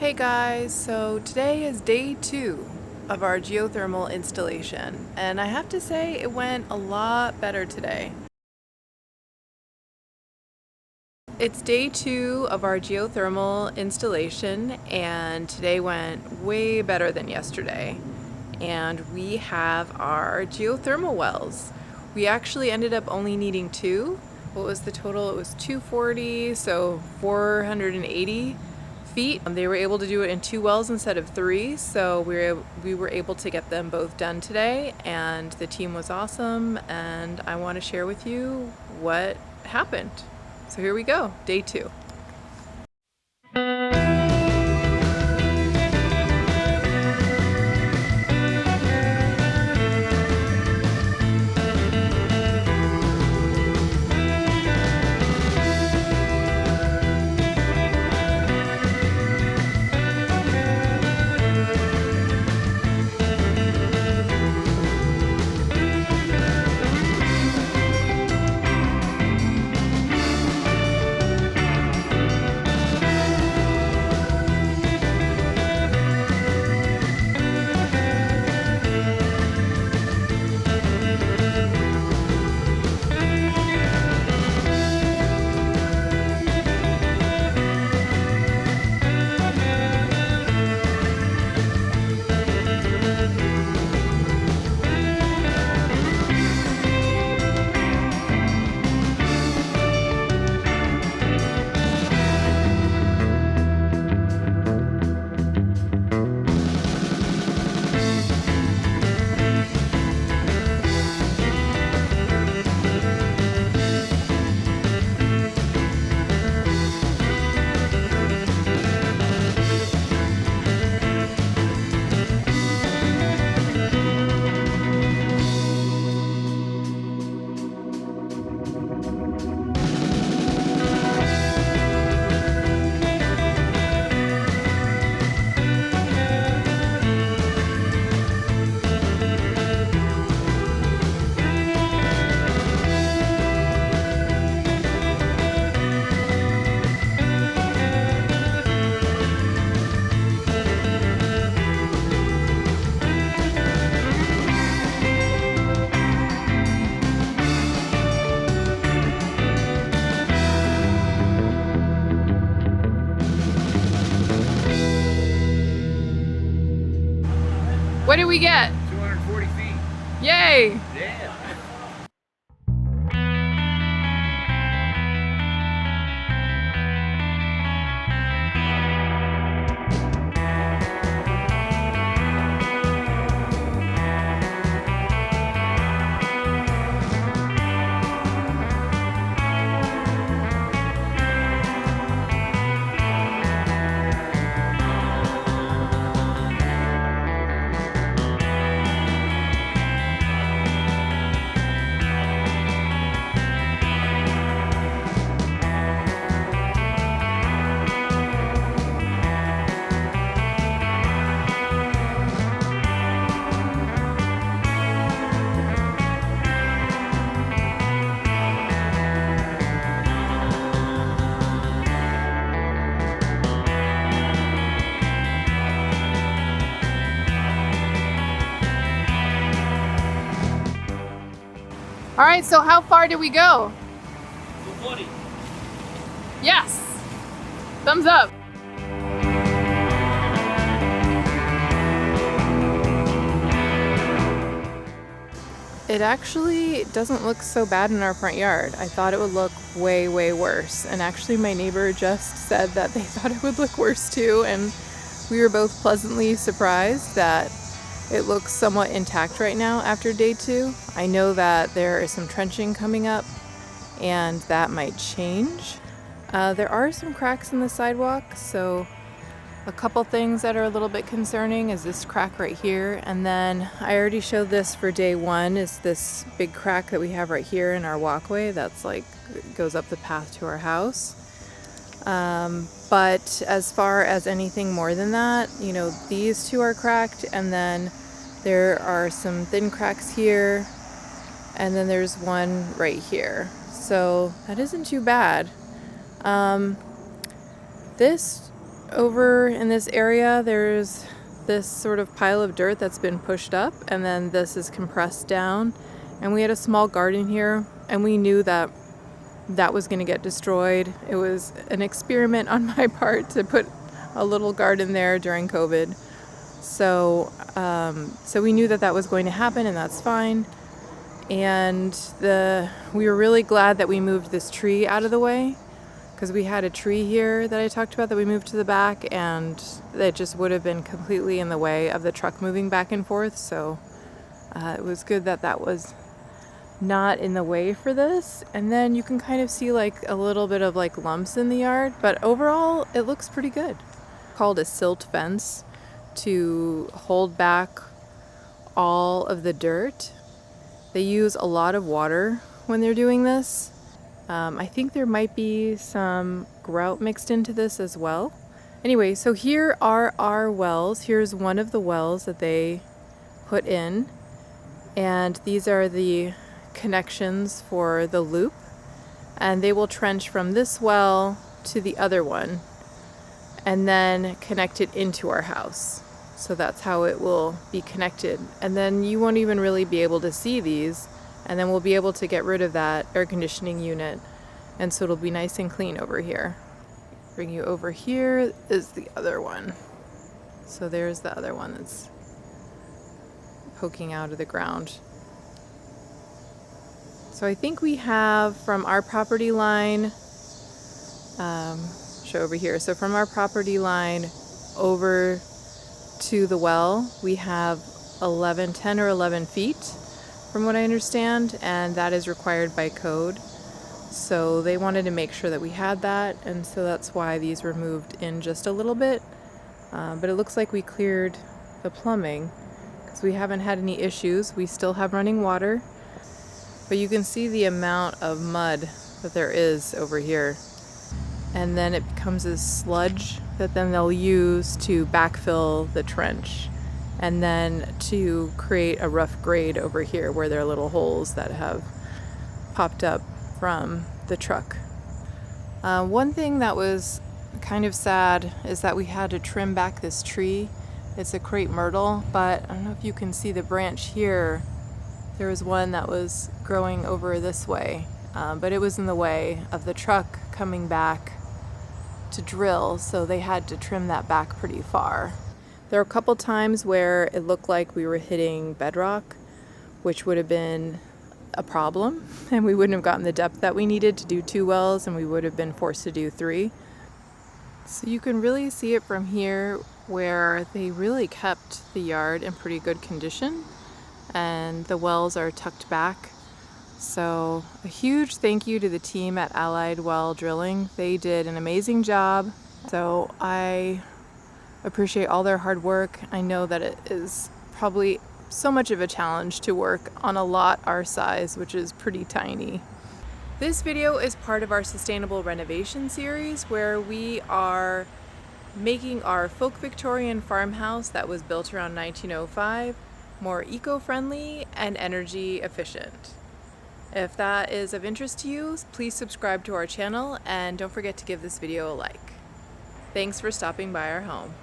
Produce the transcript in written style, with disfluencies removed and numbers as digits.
Hey guys, so today is day 2 of our geothermal installation, and I have to say it went a lot better today. It's day 2 of our geothermal installation, and today went way better than yesterday. And we have our geothermal wells. We actually ended up only needing 2. What was the total? It was 240, so 480 feet. They were able to do it in 2 wells instead of 3, so we were able to get them both done today, and the team was awesome, and I want to share with you what happened. So here we go, day 2. What did we get? 240 feet. Yay! Yeah. All right, so how far did we go? 240. Yes! Thumbs up! It actually doesn't look so bad in our front yard. I thought it would look way, way worse. And actually my neighbor just said that they thought it would look worse too, and we were both pleasantly surprised that it looks somewhat intact right now after day 2. I know that there is some trenching coming up and that might change. There are some cracks in the sidewalk, so a couple things that are a little bit concerning is this crack right here, and then I already showed this for day 1 is this big crack that we have right here in our walkway that's like goes up the path to our house. But as far as anything more than that, you know, these 2 are cracked, and then there are some thin cracks here, and then there's one right here. So that isn't too bad. This over in this area, there's this sort of pile of dirt that's been pushed up, and then this is compressed down. And we had a small garden here, and we knew that that was going to get destroyed. It was an experiment on my part to put a little garden there during COVID. So we knew that that was going to happen, and that's fine. And we were really glad that we moved this tree out of the way, because we had a tree here that I talked about that we moved to the back, and it just would have been completely in the way of the truck moving back and forth. So it was good that that was not in the way for this. And then you can kind of see like a little bit of like lumps in the yard, but overall it looks pretty good. Called a silt fence to hold back all of the dirt. They use a lot of water when they're doing this. I think there might be some grout mixed into this as well. Anyway, so here are our wells. Here's one of the wells that they put in, and these are the connections for the loop, and they will trench from this well to the other one and then connect it into our house. So that's how it will be connected, and then you won't even really be able to see these, and then we'll be able to get rid of that air conditioning unit, and so it'll be nice and clean over here. Bring you over here is the other one. So there's the other one that's poking out of the ground. So I think we have from our property line, show over here. So from our property line over to the well, we have 10 or 11 feet from what I understand, and that is required by code. So they wanted to make sure that we had that, and so that's why these were moved in just a little bit. But it looks like we cleared the plumbing because we haven't had any issues. We still have running water. But you can see the amount of mud that there is over here. And then it becomes this sludge that then they'll use to backfill the trench, and then to create a rough grade over here where there are little holes that have popped up from the truck. One thing that was kind of sad is that we had to trim back this tree. It's a crepe myrtle, but I don't know if you can see the branch here. There was one that was growing over this way, but it was in the way of the truck coming back to drill, so they had to trim that back pretty far. There were a couple times where it looked like we were hitting bedrock, which would have been a problem, and we wouldn't have gotten the depth that we needed to do 2 wells, and we would have been forced to do 3. So you can really see it from here where they really kept the yard in pretty good condition, and the wells are tucked back. So a huge thank you to the team at Allied Well Drilling. They did an amazing job. So I appreciate all their hard work. I know that it is probably so much of a challenge to work on a lot our size, which is pretty tiny. This video is part of our sustainable renovation series, where we are making our Folk Victorian farmhouse that was built around 1905 more eco-friendly and energy efficient. If that is of interest to you, please subscribe to our channel, and don't forget to give this video a like. Thanks for stopping by our home.